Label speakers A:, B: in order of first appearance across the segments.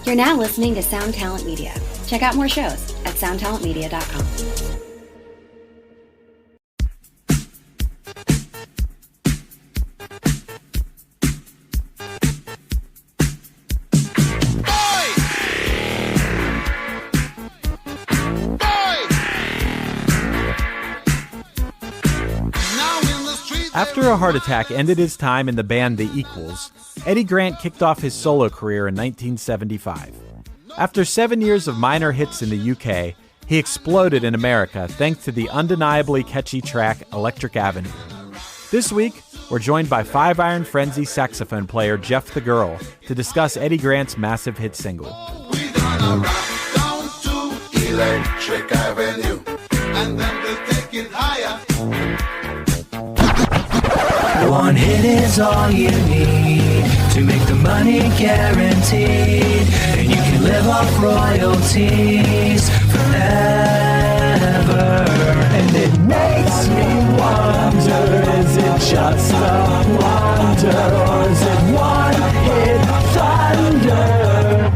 A: You're now listening to Sound Talent Media. Check out more shows at soundtalentmedia.com.
B: After a heart attack ended his time in the band The Equals, Eddy Grant kicked off his solo career in 1975. After 7 years of minor hits in the UK, he exploded in America thanks to the undeniably catchy track Electric Avenue. This week, we're joined by Five Iron Frenzy saxophone player Jeff the Girl to discuss Eddy Grant's massive hit single.
C: We're gonna rock down to Electric Avenue, and then we'll take it higher.
D: One hit is all you need to make the money guaranteed, and you can live off royalties forever. And it makes me wonder, is it just a wonder, or is it one hit thunder?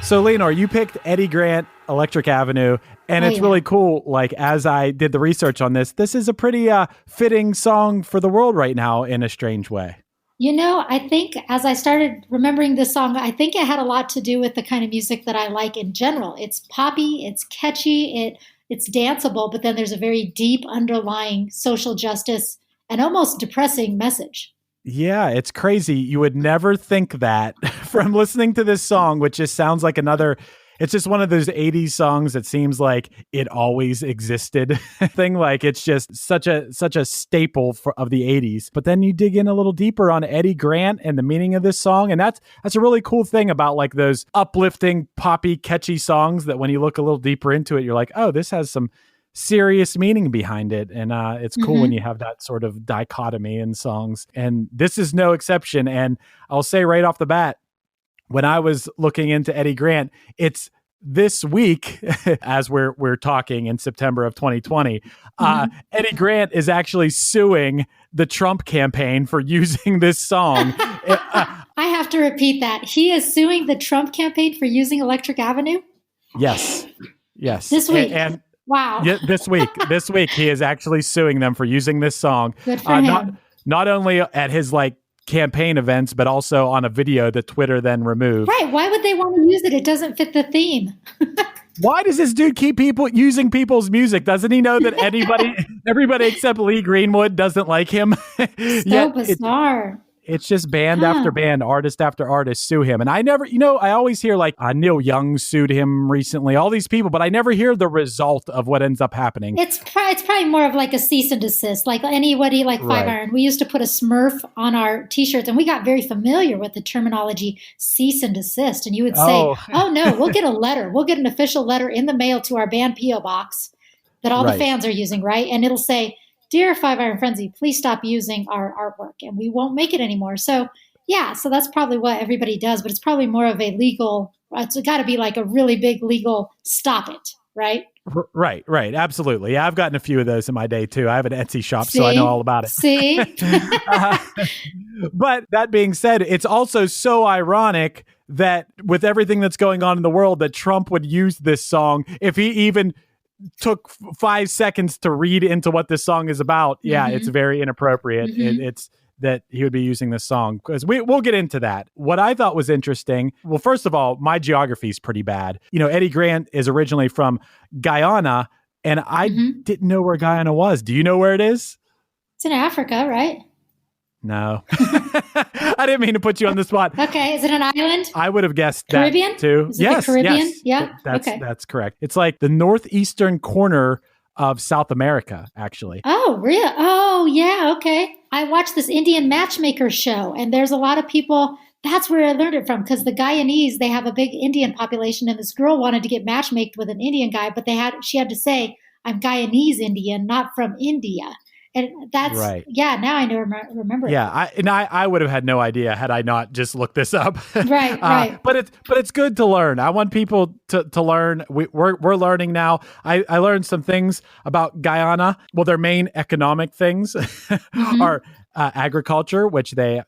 B: So, Leanor, you picked Eddy Grant, Electric Avenue, and it's really cool. Like, as I did the research on this is a pretty fitting song for the world right now in a strange way.
E: You know, I think as I started remembering this song, I think it had a lot to do with the kind of music that I like in general. It's poppy, it's catchy, it's danceable, but then there's a very deep underlying social justice and almost depressing message.
B: Yeah, it's crazy. You would never think that from listening to this song, which just sounds like it's just one of those 80s songs that seems like it always existed thing. Like, it's just such a staple of the 80s. But then you dig in a little deeper on Eddy Grant and the meaning of this song. And that's a really cool thing about like those uplifting, poppy, catchy songs that when you look a little deeper into it, you're like, oh, this has some serious meaning behind it. And it's cool when you have that sort of dichotomy in songs. And this is no exception. And I'll say right off the bat, when I was looking into Eddy Grant, it's this week, as we're talking in September of 2020, Eddy Grant is actually suing the Trump campaign for using this song.
E: I have to repeat that. He is suing the Trump campaign for using Electric Avenue?
B: Yes.
E: This week.
B: And
E: wow.
B: Yeah, this week he is actually suing them for using this song.
E: Good for him.
B: Not only at his campaign events, but also on a video that Twitter then removed.
E: Right. Why would they want to use it? It doesn't fit the theme.
B: Why does this dude keep using people's music? Doesn't he know that everybody except Lee Greenwood doesn't like him?
E: So bizarre.
B: It's just band after band, artist after artist sue him. And I never, I always hear like Neil Young sued him recently, all these people, but I never hear the result of what ends up happening.
E: It's probably more of like a cease and desist, like anybody like Five Iron. We used to put a Smurf on our t-shirts, and we got very familiar with the terminology cease and desist. And you would say, oh no, we'll get a letter. We'll get an official letter in the mail to our band P.O. box that all the fans are using, right? And it'll say, "Dear Five Iron Frenzy, please stop using our artwork and we won't make it anymore." So that's probably what everybody does, but it's probably more of a legal, it's got to be like a really big legal stop it, right?
B: Right. Absolutely. Yeah, I've gotten a few of those in my day too. I have an Etsy shop, so I know all about it.
E: See?
B: But that being said, it's also so ironic that with everything that's going on in the world, that Trump would use this song if he even took 5 seconds to read into what this song is about. Yeah, it's very inappropriate. It's that he would be using this song, because we'll get into that. What I thought was interesting, well, first of all, my geography is pretty bad. Eddy Grant is originally from Guyana, and I didn't know where Guyana was. Do you know where it is?
E: It's in Africa, right?
B: No. I didn't mean to put you on the spot.
E: Okay. Is it an island?
B: I would have guessed
E: Caribbean?
B: that too.
E: Is it the Caribbean?
B: Yes.
E: Yeah.
B: That's correct. It's like the northeastern corner of South America, actually.
E: Oh, really? Oh, yeah. Okay. I watched this Indian matchmaker show, and there's a lot of people. That's where I learned it from, because the Guyanese, they have a big Indian population, and this girl wanted to get matchmaked with an Indian guy, but she had to say, "I'm Guyanese Indian, not from India." And that's right. Yeah. Now I know, remember.
B: Yeah, I would have had no idea had I not just looked this up.
E: Right.
B: But it's good to learn. I want people to learn. We're learning now. I learned some things about Guyana. Well, their main economic things are agriculture, which they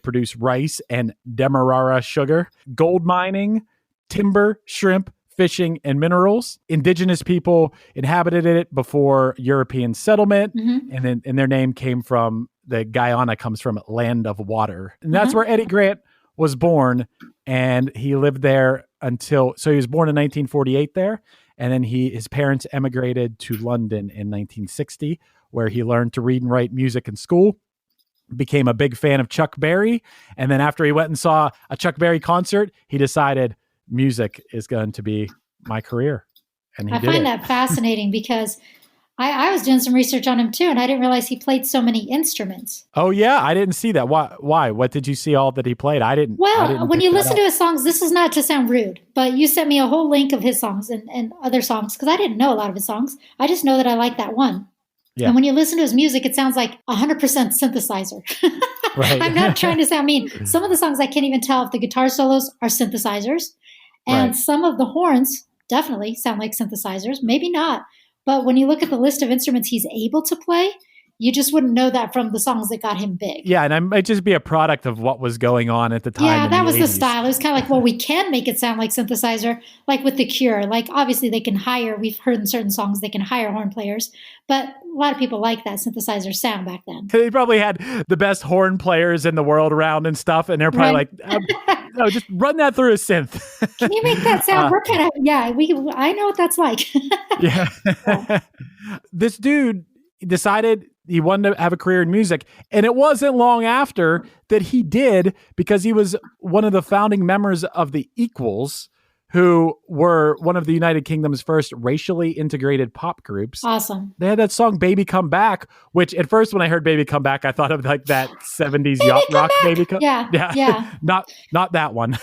B: produce rice and demerara sugar, gold mining, timber, shrimp, fishing, and minerals. Indigenous people inhabited it before European settlement, and their name came from the Guyana comes from land of water, and that's where Eddy Grant was born, and he lived there so he was born in 1948 there, and then his parents emigrated to London in 1960, where he learned to read and write music in school. Became a big fan of Chuck Berry. And then after he went and saw a Chuck Berry concert, he decided music is going to be my career. And I find
E: that fascinating because I was doing some research on him too, and I didn't realize he played so many instruments. Oh
B: yeah, I didn't see that. Why? What did you see all that he played? I didn't.
E: Well, when you listen to his songs, this is not to sound rude, but you sent me a whole link of his songs and other songs because I didn't know a lot of his songs. I just know that I like that one. Yeah. And when you listen to his music, it sounds like 100% synthesizer. Right. I'm not trying to sound mean. Some of the songs I can't even tell if the guitar solos are synthesizers. And some of the horns definitely sound like synthesizers. Maybe not. But when you look at the list of instruments he's able to play, you just wouldn't know that from the songs that got him big.
B: Yeah, and it might just be a product of what was going on at the time.
E: Yeah, that was the style. It was kind of like, well, we can make it sound like synthesizer, like with The Cure. Like, obviously, they can hire, we've heard in certain songs, they can hire horn players. But a lot of people like that synthesizer sound back then.
B: They probably had the best horn players in the world around and stuff, and they're probably like, no, just run that through a synth.
E: Can you make that sound? We're kind of, I know what that's like.
B: Yeah. This dude decided he wanted to have a career in music. And it wasn't long after that he did, because he was one of the founding members of the Equals, who were one of the United Kingdom's first racially integrated pop groups.
E: Awesome.
B: They had that song Baby Come Back, which at first when I heard Baby Come Back, I thought of like that 70s yacht rock Baby Come
E: Back. Yeah.
B: Not that one.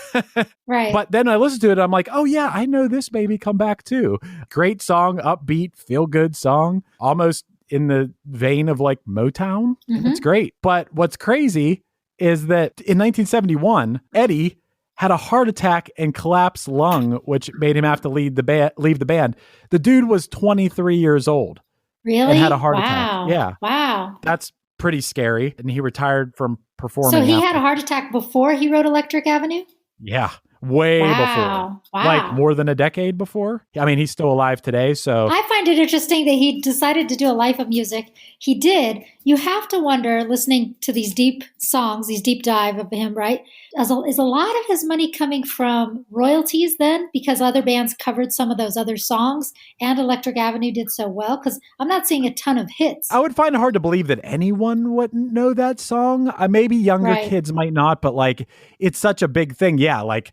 E: Right.
B: But then I listened to it, I'm like, oh yeah, I know this Baby Come Back too. Great song, upbeat, feel good song, almost in the vein of like Motown. It's great. But what's crazy is that in 1971, Eddy had a heart attack and collapsed lung, which made him have to leave the band. The dude was 23 years old.
E: Really?
B: And had a heart attack. Yeah.
E: Wow.
B: That's pretty scary. And he retired from performing.
E: So he had a heart attack before he wrote Electric Avenue?
B: Yeah. Way before.
E: Wow.
B: Like more than a decade before. I mean, he's still alive today, so.
E: I find it interesting that he decided to do a life of music. He did. You have to wonder, listening to these deep songs, these deep dive of him, right? Is a lot of his money coming from royalties then? Because other bands covered some of those other songs and Electric Avenue did so well? Because I'm not seeing a ton of hits.
B: I would find it hard to believe that anyone wouldn't know that song. Maybe younger kids might not, but like, it's such a big thing. Yeah, like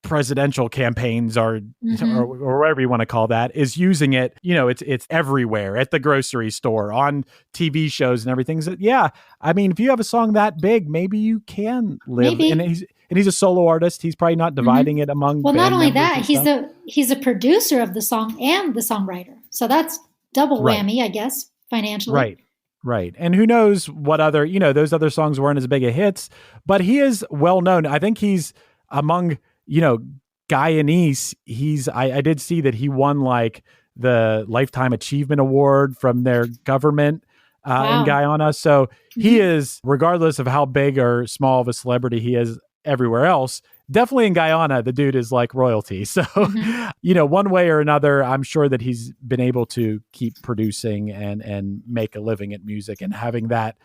B: presidential campaigns or whatever you want to call that is using it. You know, it's everywhere, at the grocery store, on TV shows and everything. So, yeah, I mean, if you have a song that big, maybe you can live. Maybe. And he's a solo artist. He's probably not dividing it among.
E: Well, not only that, he's a producer of the song and the songwriter. So that's double whammy, I guess, financially.
B: Right. And who knows what other, those other songs weren't as big a hits, but he is well known. I think he's among, Guyanese. I did see that he won like the Lifetime Achievement Award from their government in Guyana. So he is, regardless of how big or small of a celebrity he is everywhere else, definitely in Guyana, the dude is like royalty. So, one way or another, I'm sure that he's been able to keep producing and make a living at music, and having that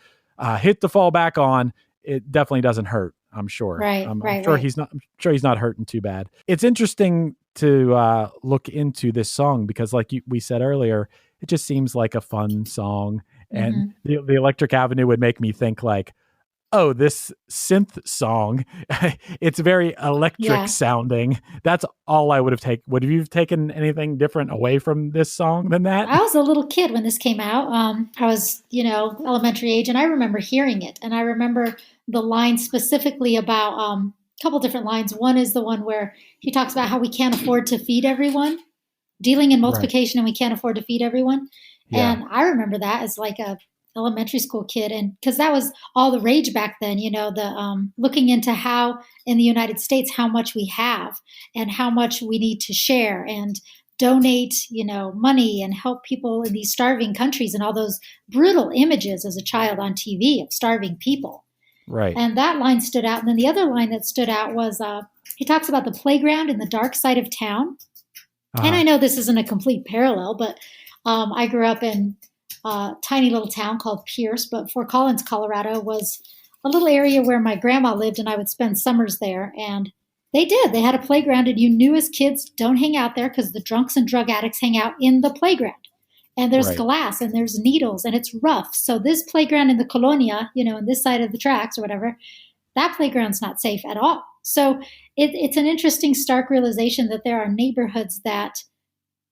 B: hit to fall back on, it definitely doesn't hurt. I'm sure. I'm sure he's not hurting too bad. It's interesting to look into this song because, like we said earlier, it just seems like a fun song, and the Electric Avenue would make me think like, oh, this synth song, it's very electric sounding. That's all I would have taken. Would you have taken anything different away from this song than that?
E: I was a little kid when this came out. I was, elementary age, and I remember hearing it. And I remember the line specifically about a couple different lines. One is the one where he talks about how we can't afford to feed everyone, dealing in multiplication, and we can't afford to feed everyone. Yeah. And I remember that as like a elementary school kid, and because that was all the rage back then, the looking into how in the United States how much we have and how much we need to share, and donate, money and help people in these starving countries, and all those brutal images as a child on TV of starving people.
B: Right.
E: And that line stood out. And then the other line that stood out was he talks about the playground in the dark side of town. And I know this isn't a complete parallel, but I grew up in a tiny little town called Pierce, but Fort Collins, Colorado was a little area where my grandma lived, and I would spend summers there. And they had a playground, and you knew as kids, don't hang out there because the drunks and drug addicts hang out in the playground. And there's glass and there's needles and it's rough. So this playground in the Colonia, in this side of the tracks or whatever, that playground's not safe at all. So it's an interesting, stark realization that there are neighborhoods that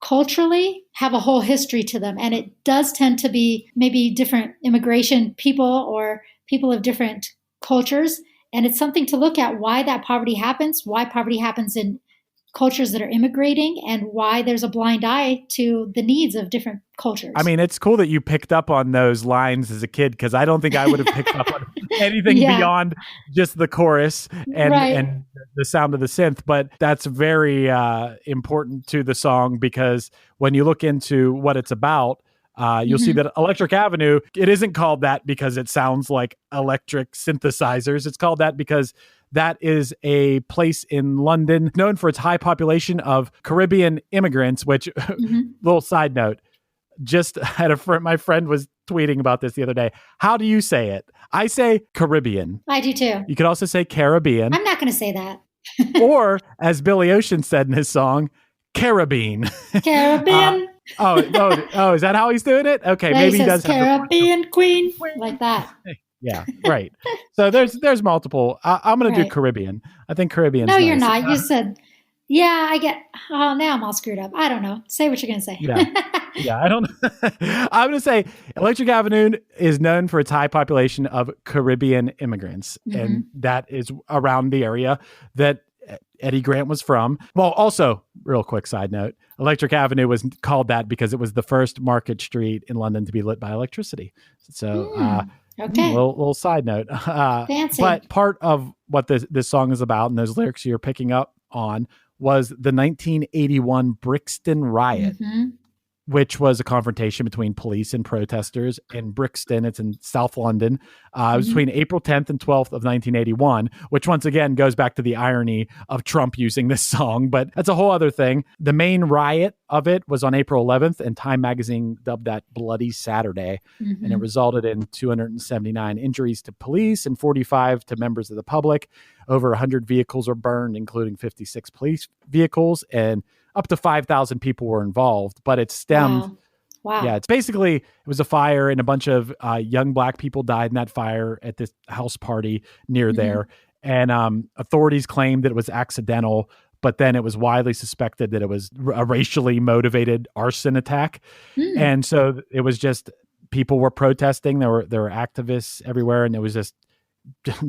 E: culturally have a whole history to them. And it does tend to be maybe different immigration people or people of different cultures. And it's something to look at why that poverty happens in cultures that are immigrating, and why there's a blind eye to the needs of different cultures. I
B: mean, it's cool that you picked up on those lines as a kid, because I don't think I would have picked up on anything beyond just the chorus and the sound of the synth. But that's very important to the song, because when you look into what it's about, you'll see that Electric Avenue, it isn't called that because it sounds like electric synthesizers. It's called that because that is a place in London known for its high population of Caribbean immigrants, which, little side note, just had my friend was tweeting about this the other day. How do you say it? I say Caribbean.
E: I do too.
B: You could also say Caribbean.
E: I'm not going to say that.
B: Or, as Billy Ocean said in his song, Caribbean.
E: Caribbean.
B: Is that how he's doing it? Okay, maybe he does.
E: Caribbean Queen, like that.
B: Yeah, right. So there's multiple. I'm going to do Caribbean. I think Caribbean.
E: No, you're not. You said, I get. Oh, now I'm all screwed up. I don't know. Say what you're going to say.
B: Yeah. I don't. I'm going to say Electric Avenue is known for its high population of Caribbean immigrants, and that is around the area that Eddy Grant was from. Well, also, real quick side note, Electric Avenue was called that because it was the first market street in London to be lit by electricity. So.
E: Okay.
B: Little side note.
E: Fancy.
B: But part of what this song is about, and those lyrics you're picking up on, was the 1981 Brixton riot, which was a confrontation between police and protesters in Brixton. It's in South London. It was between April 10th and 12th of 1981, which once again goes back to the irony of Trump using this song, but that's a whole other thing. The main riot of it was on April 11th, and Time magazine dubbed that Bloody Saturday, and it resulted in 279 injuries to police and 45 to members of the public. Over 100 vehicles were burned, including 56 police vehicles, and up to 5,000 people were involved, but it stemmed.
E: Wow.
B: Yeah, it was a fire, and a bunch of young Black people died in that fire at this house party near there. And authorities claimed that it was accidental, but then it was widely suspected that it was a racially motivated arson attack. And so it was just, people were protesting. There were activists everywhere, and it was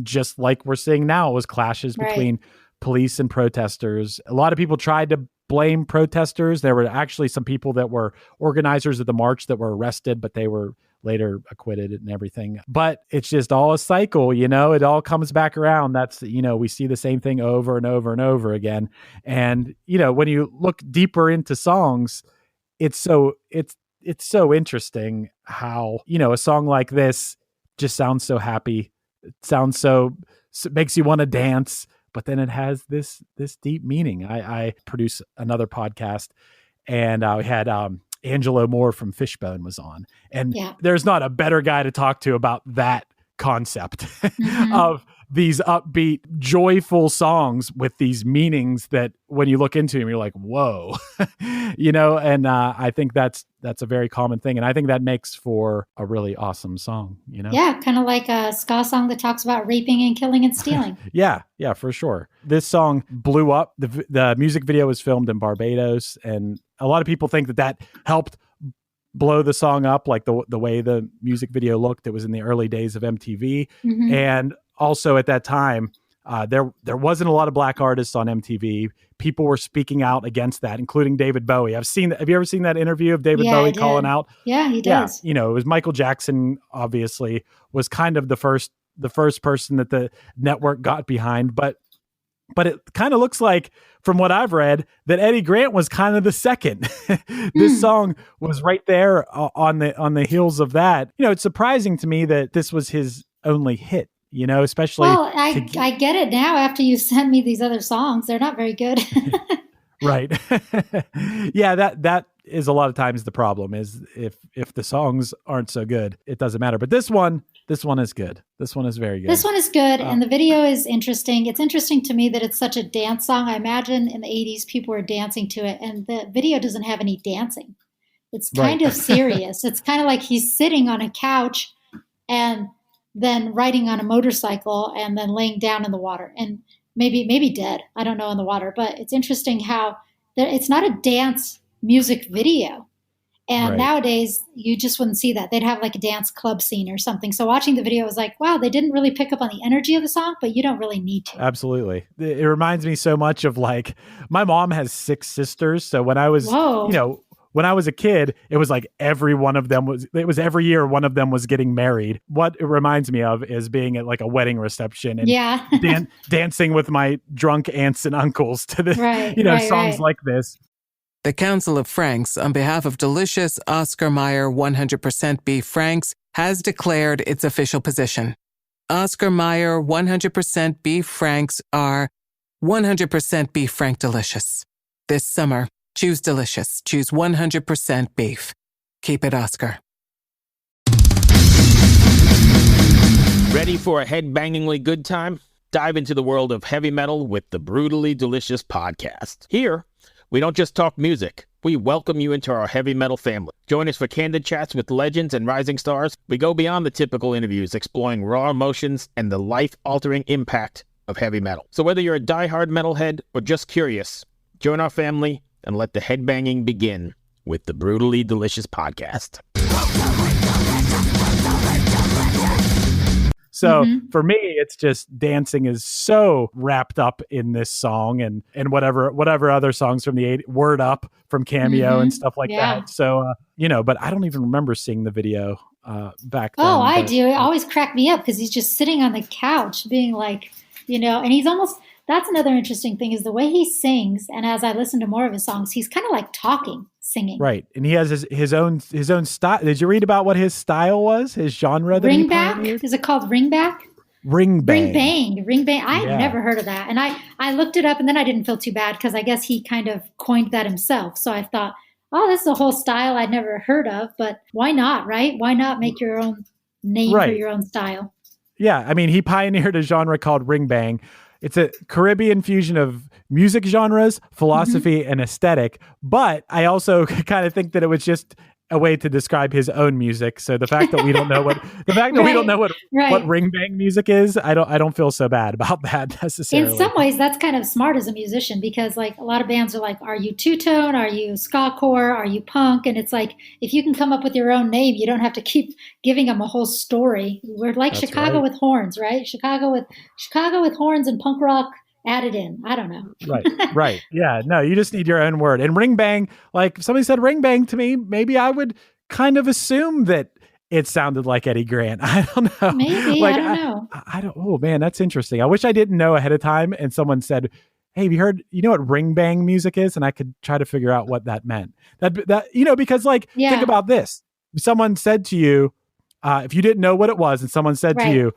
B: just like we're seeing now. It was clashes between police and protesters. A lot of people tried to blame protesters. There were actually some people that were organizers of the march that were arrested, but they were later acquitted and everything. But it's just all a cycle, it all comes back around. That's, we see the same thing over and over and over again. And, when you look deeper into songs, it's so interesting how, a song like this just sounds so happy. It sounds it makes you want to dance. But then it has this deep meaning. I produce another podcast, and we had Angelo Moore from Fishbone was on. And there's not a better guy to talk to about that concept of these upbeat, joyful songs with these meanings that when you look into them, you're like, whoa, and I think that's a very common thing. And I think that makes for a really awesome song,
E: Yeah, kind of like a ska song that talks about raping and killing and stealing.
B: Yeah, for sure. This song blew up. The music video was filmed in Barbados, and a lot of people think that helped blow the song up, like the way the music video looked. It was in the early days of MTV. And also at that time, there wasn't a lot of Black artists on MTV. People were speaking out against that, including David Bowie. Have you ever seen that interview of David Bowie calling out?
E: Yeah, he does.
B: It was Michael Jackson, obviously, was kind of the first person that the network got behind. But But it kind of looks like, from what I've read, that Eddy Grant was kind of the second. This song was right there on the heels of that. It's surprising to me that this was his only hit, especially.
E: Well, I get it now after you sent me these other songs. They're not very good.
B: Right. Yeah, that is a lot of times the problem is if the songs aren't so good, it doesn't matter. But this one is good. This one is very good.
E: This one is good, and the video is interesting. It's interesting to me that it's such a dance song. I imagine in the 80s people were dancing to it, and the video doesn't have any dancing. It's kind of serious. It's kind of like he's sitting on a couch and then riding on a motorcycle and then laying down in the water and maybe dead. I don't know, in the water. But it's interesting how it's not a dance music video. And nowadays, you just wouldn't see that. They'd have like a dance club scene or something. So watching the video, I was like, wow, they didn't really pick up on the energy of the song, but you don't really need to.
B: Absolutely. It reminds me so much of like, my mom has 6 sisters. So when I was, when I was a kid, it was like every year one of them was getting married. What it reminds me of is being at like a wedding reception and dancing with my drunk aunts and uncles to the, songs like this.
F: The Council of Franks, on behalf of delicious Oscar Mayer 100% beef franks, has declared its official position. Oscar Mayer 100% beef franks are 100% beef frank delicious. This summer, choose delicious. Choose 100% beef. Keep it Oscar.
G: Ready for a head-bangingly good time? Dive into the world of heavy metal with the Brutally Delicious podcast. Here, we don't just talk music. We welcome you into our heavy metal family. Join us for candid chats with legends and rising stars. We go beyond the typical interviews, exploring raw emotions and the life-altering impact of heavy metal. So whether you're a diehard metalhead or just curious, join our family and let the headbanging begin with the Brutally Delicious podcast.
B: So for me, it's just dancing is so wrapped up in this song and whatever other songs from the 80s, Word Up from Cameo and stuff like that. So, but I don't even remember seeing the video back then.
E: Oh, I do. It always cracked me up because he's just sitting on the couch being like, and he's almost, that's another interesting thing is the way he sings. And as I listen to more of his songs, he's kind of like singing.
B: Right. And he has his own style. Did you read about what his style was? His genre that he pioneered?
E: Is it called ringback?
B: Ring bang.
E: I had never heard of that. And I looked it up and then I didn't feel too bad because I guess he kind of coined that himself. So I thought, oh, this is a whole style I'd never heard of, but why not, right? Why not make your own name for your own style? Yeah.
B: I mean, he pioneered a genre called ring bang. It's a Caribbean fusion of music genres, philosophy, and aesthetic. But I also kind of think that it was just a way to describe his own music. So the fact that we don't know what what ring bang music is, I don't feel so bad about that necessarily.
E: In some ways, that's kind of smart as a musician because like a lot of bands are like, are you two-tone? Are you ska-core? Are you punk? And it's like, if you can come up with your own name, you don't have to keep giving them a whole story. We're like that's Chicago with horns, right? Chicago with horns and punk rock added in. I don't know.
B: Right. Yeah. No, you just need your own word. And ring bang, like if somebody said ring bang to me, maybe I would kind of assume that it sounded like Eddy Grant. I don't know.
E: Maybe.
B: Like,
E: I don't know.
B: I don't. Oh man, that's interesting. I wish I didn't know ahead of time. And someone said, "Hey, have you heard? You know what ring bang music is?" And I could try to figure out what that meant. That because like think about this. If someone said to you, if you didn't know what it was, and someone said to you,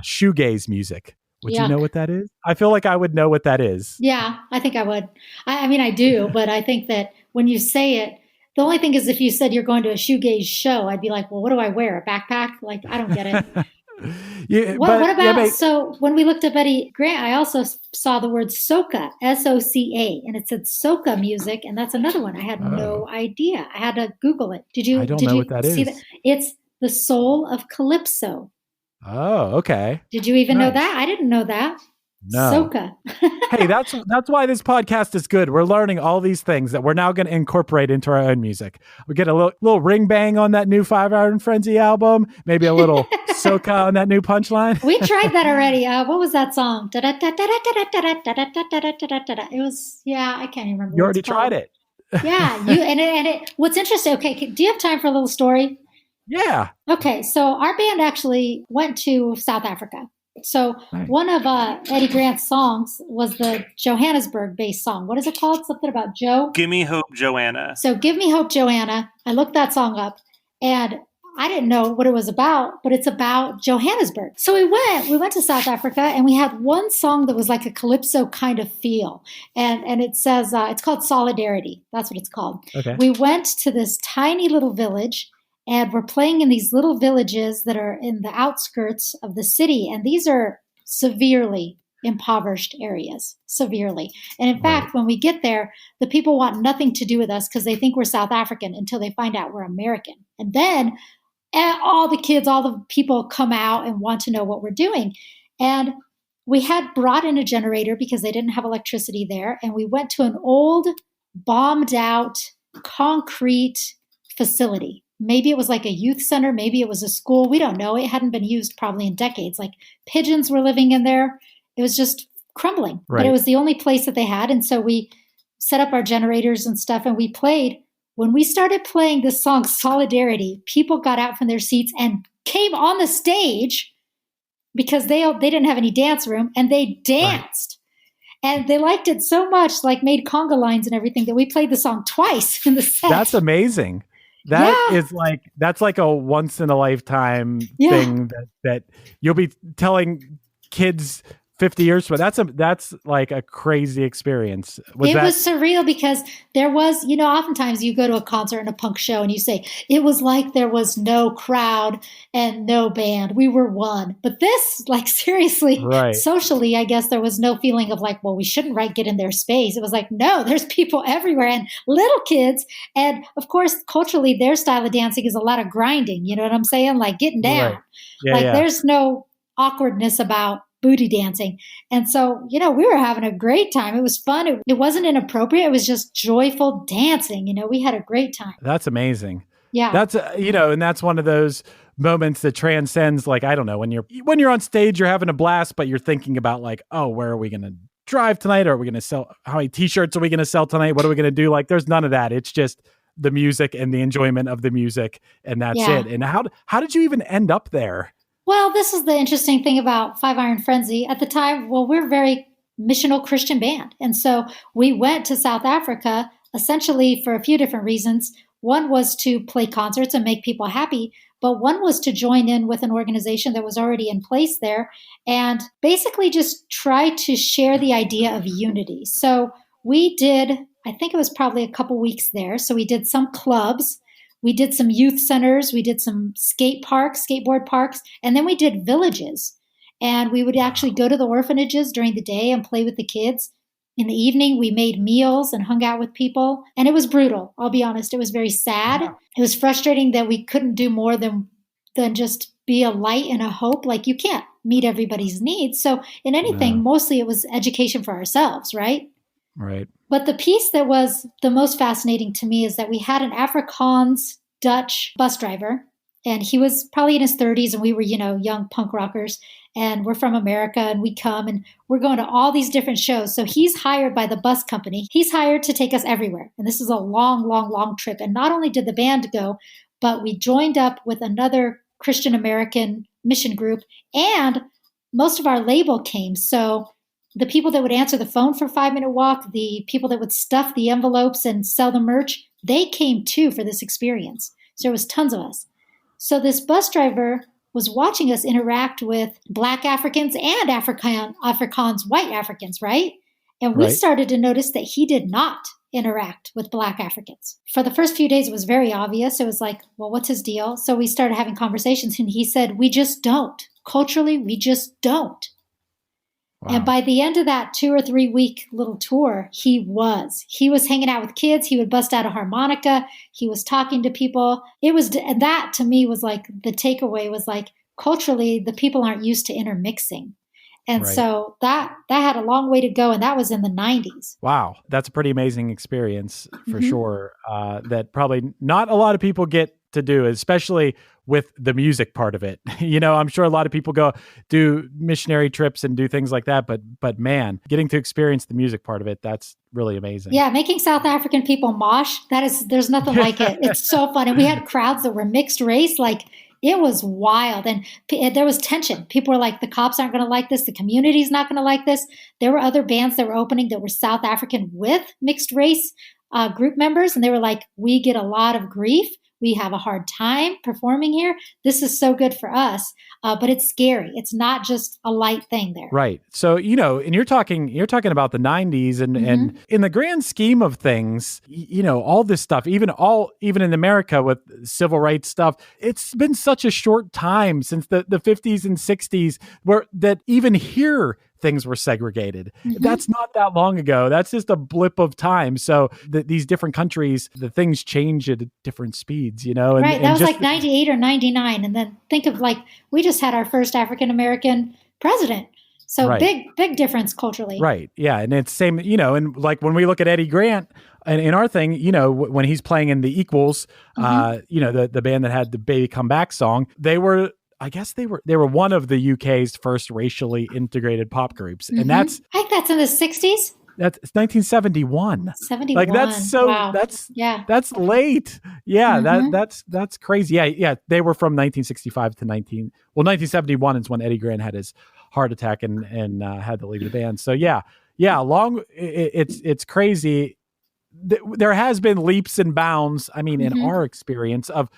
B: shoegaze music. Would you know what that is? I feel like I would know what that is.
E: Yeah, I think I would. I mean, I do, but I think that when you say it, the only thing is if you said you're going to a shoegaze show, I'd be like, well, what do I wear? A backpack? Like, I don't get it. What about, so when we looked up Eddy Grant, I also saw the word soca, S-O-C-A, and it said soca music, and that's another one. I had no idea. I had to Google it. I don't know what that is. That? It's the soul of Calypso.
B: Oh, okay.
E: Did you even know that? I didn't know that.
B: No.
E: Soca.
B: Hey, that's why this podcast is good. We're learning all these things that we're now going to incorporate into our own music. We get a little ring bang on that new 5 Hour and Frenzy album. Maybe a little soca on that new Punchline.
E: We tried that already. What was that song? It was, I can't even remember.
B: You already tried it.
E: Yeah. What's interesting, okay, do you have time for a little story?
B: Yeah.
E: Okay, so our band actually went to South Africa So
B: Nice.
E: one of Eddy Grant's songs was the Johannesburg-based song. What is it called? Something about Joe?
H: Give Me Hope, Joanna.
E: So Give Me Hope, Joanna. I looked that song up, and I didn't know what it was about, but it's about Johannesburg. So we went to South Africa, and we had one song that was like a calypso kind of feel. And it says, it's called Solidarity. That's what it's called.
B: Okay.
E: We went to this tiny little village, and we're playing in these little villages that are in the outskirts of the city. And these are severely impoverished areas, severely. And in fact, when we get there, the people want nothing to do with us because they think we're South African until they find out we're American. And then all the kids, all the people come out and want to know what we're doing. And we had brought in a generator because they didn't have electricity there. And we went to an old, bombed out, concrete facility. Maybe it was like a youth center. Maybe it was a school. We don't know. It hadn't been used probably in decades. Like pigeons were living in there. It was just crumbling.
B: Right.
E: But it was the only place that they had. And so we set up our generators and stuff, and we played. When we started playing this song, Solidarity, people got out from their seats and came on the stage because they didn't have any dance room, and they danced. Right. And they liked it so much, like made conga lines and everything, that we played the song twice in the set.
B: That's amazing. That's like a once in a lifetime thing that you'll be telling kids 50 years from that's like a crazy experience. It was
E: surreal because there was, oftentimes you go to a concert and a punk show and you say, it was like there was no crowd and no band. We were one. But this, like seriously, socially, I guess there was no feeling of like, well, we shouldn't get in their space. It was like, no, there's people everywhere and little kids. And of course, culturally, their style of dancing is a lot of grinding. You know what I'm saying? Like getting down.
B: Right. Yeah,
E: there's no awkwardness about booty dancing. And so, we were having a great time. It was fun. It wasn't inappropriate. It was just joyful dancing. We had a great time.
B: That's amazing.
E: Yeah.
B: That's, and that's one of those moments that transcends, like, I don't know, when you're on stage, you're having a blast, but you're thinking about like, oh, where are we going to drive tonight? Are we going to sell, how many t-shirts are we going to sell tonight? What are we going to do? Like, there's none of that. It's just the music and the enjoyment of the music. And that's it. And how did you even end up there?
E: Well, this is the interesting thing about Five Iron Frenzy. At the time, we're a very missional Christian band. And so we went to South Africa essentially for a few different reasons. One was to play concerts and make people happy, but one was to join in with an organization that was already in place there and basically just try to share the idea of unity. So we did, I think it was probably a couple weeks there. So we did some clubs. We did some youth centers, we did some skateboard parks, and then we did villages. And we would actually go to the orphanages during the day and play with the kids. In the evening, we made meals and hung out with people. And it was brutal, I'll be honest. It was very sad. It was frustrating that we couldn't do more than just be a light and a hope. Like, you can't meet everybody's needs. So in anything, mostly it was education for ourselves, right?
B: Right.
E: But the piece that was the most fascinating to me is that we had an Afrikaans Dutch bus driver, and he was probably in his 30s, and we were, young punk rockers, and we're from America, and we come, and we're going to all these different shows. So he's hired by the bus company. He's hired to take us everywhere. And this is a long, long, long trip. And not only did the band go, but we joined up with another Christian American mission group, and most of our label came. So the people that would answer the phone for 5 Minute Walk, the people that would stuff the envelopes and sell the merch, they came too for this experience. So there was tons of us. So this bus driver was watching us interact with Black Africans and Afrikaans white Africans, right? And we started to notice that he did not interact with Black Africans. For the first few days, it was very obvious. It was like, well, what's his deal? So we started having conversations, and he said, we just don't. Culturally, we just don't. Wow. And by the end of that 2 or 3 week little tour, he was hanging out with kids. He would bust out a harmonica. He was talking to people. And that to me was like, the takeaway was like, culturally, the people aren't used to intermixing. And so that had a long way to go. And that was in the 90s.
B: Wow. That's a pretty amazing experience for sure. That probably not a lot of people get to do, especially with the music part of it. I'm sure a lot of people go do missionary trips and do things like that, but man, getting to experience the music part of it, that's really amazing.
E: Yeah, making South African people mosh, there's nothing like it. It's so fun. And we had crowds that were mixed race. Like, It was wild. And there was tension. People were like, the cops aren't going to like this. The community's not going to like this. There were other bands that were opening that were South African with mixed race group members. And they were like, we get a lot of grief. We have a hard time performing here. This is so good for us, but it's scary. It's not just a light thing there.
B: Right. So, and you're talking about the 90s and in the grand scheme of things, all this stuff, even in America with civil rights stuff, it's been such a short time since the 50s and 60s that even here things were segregated. That's not that long ago. That's just a blip of time. So these different countries, the things change at different speeds, And,
E: right. That was like 98 or 99. And then think of we just had our first African-American president. So right. big difference culturally.
B: Right. Yeah. And it's same, and like when we look at Eddy Grant and in our thing, when he's playing in the Equals, the band that had the Baby Come Back song, they were one of the UK's first racially integrated pop groups. And I
E: think that's in the 60s.
B: That's 1971.
E: 71.
B: That's so wow. That's late. Yeah, that's crazy. Yeah. They were from 1965 to 1971 is when Eddy Grant had his heart attack and had to leave the band. So it's crazy. There has been leaps and bounds. I mean, in our experience of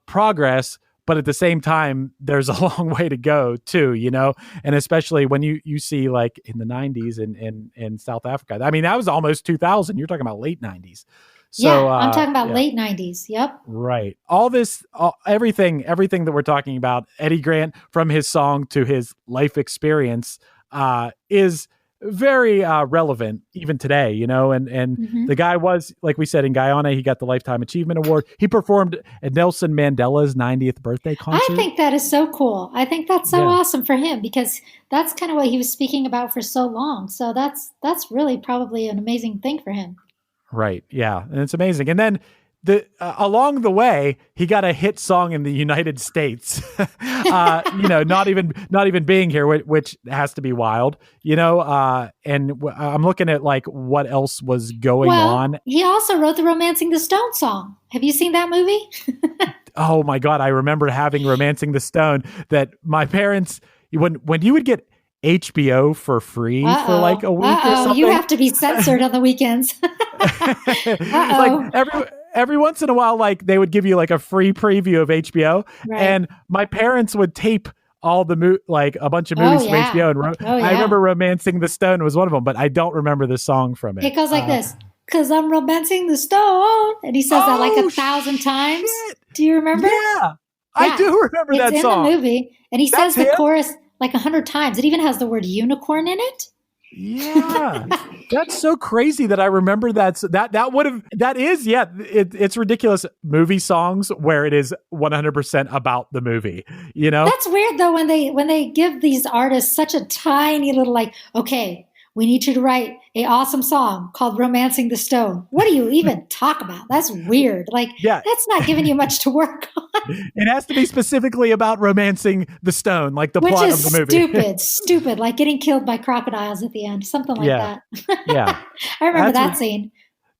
B: progress. But at the same time, there's a long way to go too, and especially when you see like in the 90s in South Africa. I mean, that was almost 2000. You're talking about late 90s.
E: So, I'm talking about late 90s. Yep.
B: Right. All this, everything that we're talking about, Eddy Grant, from his song to his life experience, is very relevant even today, and the guy was, like we said, in Guyana, he got the Lifetime Achievement Award. He performed at Nelson Mandela's 90th birthday concert.
E: I think that is so cool. I think that's so awesome for him because that's kind of what he was speaking about for so long. So that's really probably an amazing thing for him.
B: Right. Yeah. And it's amazing. And then along the way, he got a hit song in the United States, not even being here, which has to be wild, and I'm looking at like what else was going on.
E: He also wrote the Romancing the Stone song. Have you seen that movie?
B: Oh my God. I remember having Romancing the Stone that my parents, when you would get HBO for free for like a week or something.
E: You have to be censored on the weekends.
B: Like every once in a while, like they would give you like a free preview of HBO, and my parents would tape all the like a bunch of movies from HBO. And I remember Romancing the Stone was one of them, but I don't remember the song from it.
E: It goes like this. 'Cause I'm romancing the stone. And he says that like 1,000 times. Shit. Do you remember?
B: Yeah. I do remember that song.
E: It's in the movie. And he says the chorus like 100 times. It even has the word unicorn in it.
B: Yeah. That's so crazy that I remember it's ridiculous movie songs where it is 100% about the movie,
E: That's weird though when they give these artists such a tiny little like, okay, we need you to write an awesome song called Romancing the Stone. What do you even talk about? That's weird. Like, that's not giving you much to work on.
B: It has to be specifically about romancing the stone, like the plot of the movie.
E: Stupid, like getting killed by crocodiles at the end, something like that.
B: Yeah.
E: I remember that scene.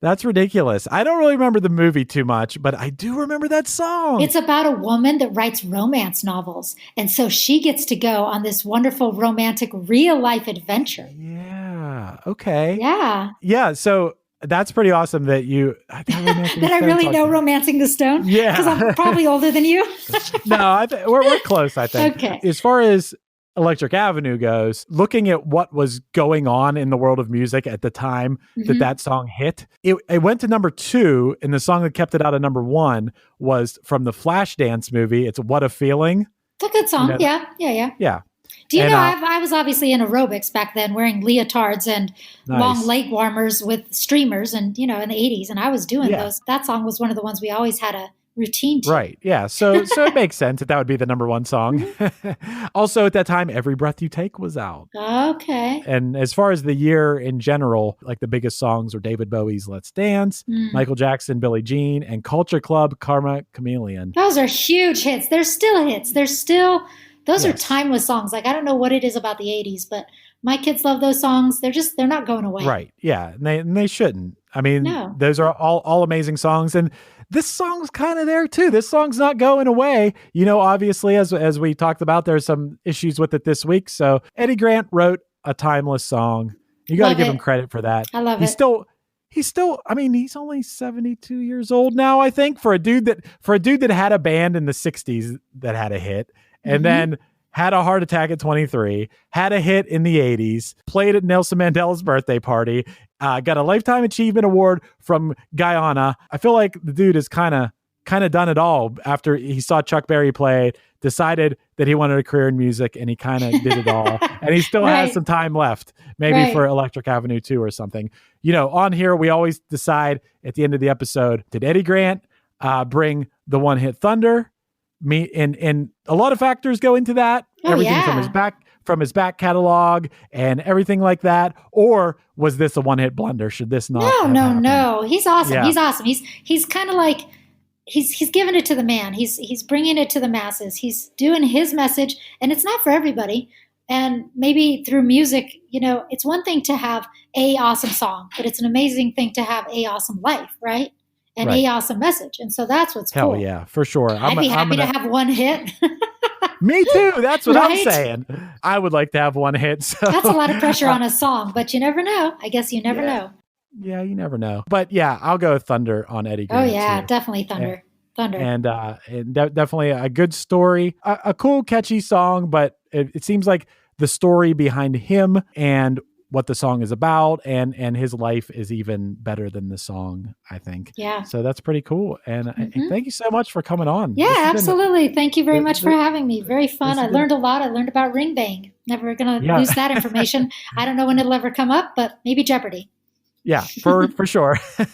B: That's ridiculous. I don't really remember the movie too much, but I do remember that song.
E: It's about a woman that writes romance novels. And so she gets to go on this wonderful romantic real life adventure.
B: Yeah. Okay.
E: Yeah.
B: Yeah. So that's pretty awesome that
E: that I really know Romancing the Stone.
B: Yeah.
E: Because I'm probably older than you.
B: No, we're close, I think.
E: Okay.
B: As far as Electric Avenue goes, looking at what was going on in the world of music at the time that song hit, it went to number 2, and the song that kept it out of number 1 was from the Flashdance movie. It's What a Feeling.
E: It's a good song. Yeah. Do you know, I was obviously in aerobics back then, wearing leotards and long leg warmers with streamers and, in the 80s, and I was doing those. That song was one of the ones we always had a routine to.
B: Right. Yeah. So it makes sense that would be the number 1 song. Also at that time, Every Breath You Take was out.
E: Okay.
B: And as far as the year in general, like the biggest songs were David Bowie's Let's Dance, Michael Jackson, Billie Jean, and Culture Club, Karma Chameleon.
E: Those are huge hits. They're still hits. Those are timeless songs. Like, I don't know what it is about the 80s, but My kids love those songs. They're not going away.
B: Right. Yeah. And they shouldn't. I mean,
E: No.
B: those are all amazing songs. And this song's kind of there too. This song's not going away. You know, obviously, as we talked about, there's some issues with it this week. So Eddy Grant wrote a timeless song. You got to give him credit for that.
E: I love
B: it. He's still, I mean, he's only 72 years old now, I think, for a dude that had a band in the 60s that had a hit and then had a heart attack at 23, had a hit in the 80s, played at Nelson Mandela's birthday party, got a Lifetime Achievement Award from Guyana. I feel like the dude has kind of done it all after he saw Chuck Berry play, decided that he wanted a career in music, and he kind of did it all. And he still has some time left, maybe for Electric Avenue 2 or something. You know, on here, we always decide at the end of the episode, did Eddy Grant bring the one-hit thunder? And a lot of factors go into that. Everything from his back catalog and everything like that. Or was this a one-hit blunder? Should this not?
E: No. He's awesome. Yeah. He's awesome. He's kind of like he's giving it to the man. He's bringing it to the masses. He's doing his message, and it's not for everybody. And maybe through music, you know, it's one thing to have a awesome song, but it's an amazing thing to have a awesome life, right? And a awesome message. And so that's what's cool.
B: Hell yeah, for sure.
E: I'd be happy to have one hit.
B: Me too. That's what I'm saying. I would like to have one hit. So.
E: That's a lot of pressure on a song, but you never know. I guess you never know.
B: Yeah, you never know. But yeah, I'll go with Thunder on Eddy Grant.
E: Oh yeah,
B: too.
E: Definitely Thunder. Thunder.
B: And definitely a good story. A cool, catchy song, but it seems like the story behind him and what the song is about and his life is even better than the song, I think.
E: Yeah.
B: So that's pretty cool. And thank you so much for coming on.
E: Yeah, absolutely. Thank you very much for having me. Very fun. I learned a lot. I learned about Ring Bang. Never going to use that information. I don't know when it'll ever come up, but maybe Jeopardy.
B: Yeah, for sure. All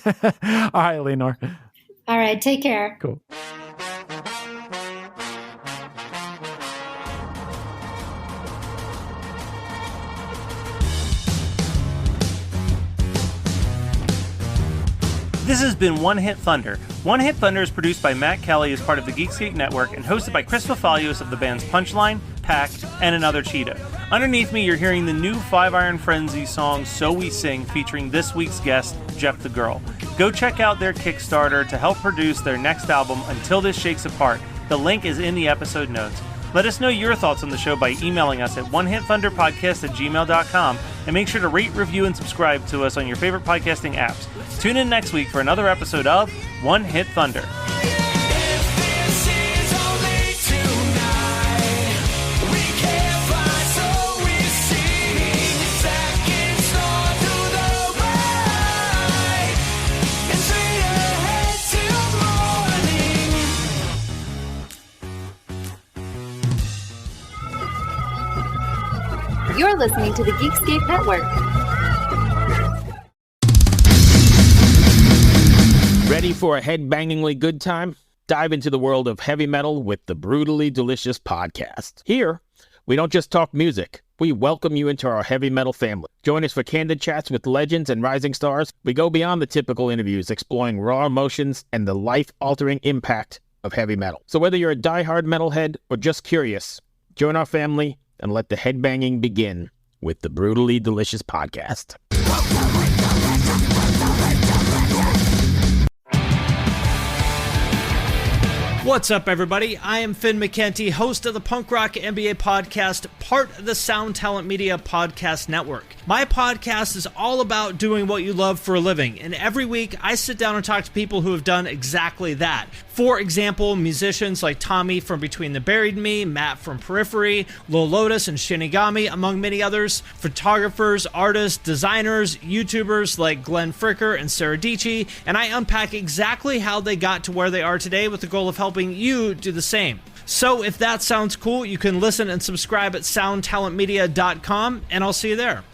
B: right, Leanor.
E: All right. Take care.
B: Cool.
H: This has been One Hit Thunder. One Hit Thunder is produced by Matt Kelly as part of the Geekscape Network and hosted by Chris Fafalios of the bands Punchline, Pact, and Another Cheetah. Underneath me, you're hearing the new Five Iron Frenzy song So We Sing featuring this week's guest, Jeff the Girl. Go check out their Kickstarter to help produce their next album, Until This Shakes Apart. The link is in the episode notes. Let us know your thoughts on the show by emailing us at onehitthunderpodcast@gmail.com and make sure to rate, review, and subscribe to us on your favorite podcasting apps. Tune in next week for another episode of One Hit Thunder.
I: You're listening to the Geekscape Network.
G: Ready for a head-bangingly good time? Dive into the world of heavy metal with the Brutally Delicious podcast. Here, we don't just talk music. We welcome you into our heavy metal family. Join us for candid chats with legends and rising stars. We go beyond the typical interviews, exploring raw emotions and the life-altering impact of heavy metal. So whether you're a diehard metalhead or just curious, join our family and let the headbanging begin with the Brutally Delicious podcast.
J: What's up, everybody? I am Finn McKenty, host of the Punk Rock MBA podcast, part of the Sound Talent Media podcast network. My podcast is all about doing what you love for a living, and every week I sit down and talk to people who have done exactly that. For example, musicians like Tommy from Between the Buried and Me, Matt from Periphery, Lil Lotus and Shinigami, among many others, photographers, artists, designers, YouTubers like Glenn Fricker and Sarah Dici, and I unpack exactly how they got to where they are today with the goal of helping you do the same. So if that sounds cool, you can listen and subscribe at soundtalentmedia.com, and I'll see you there.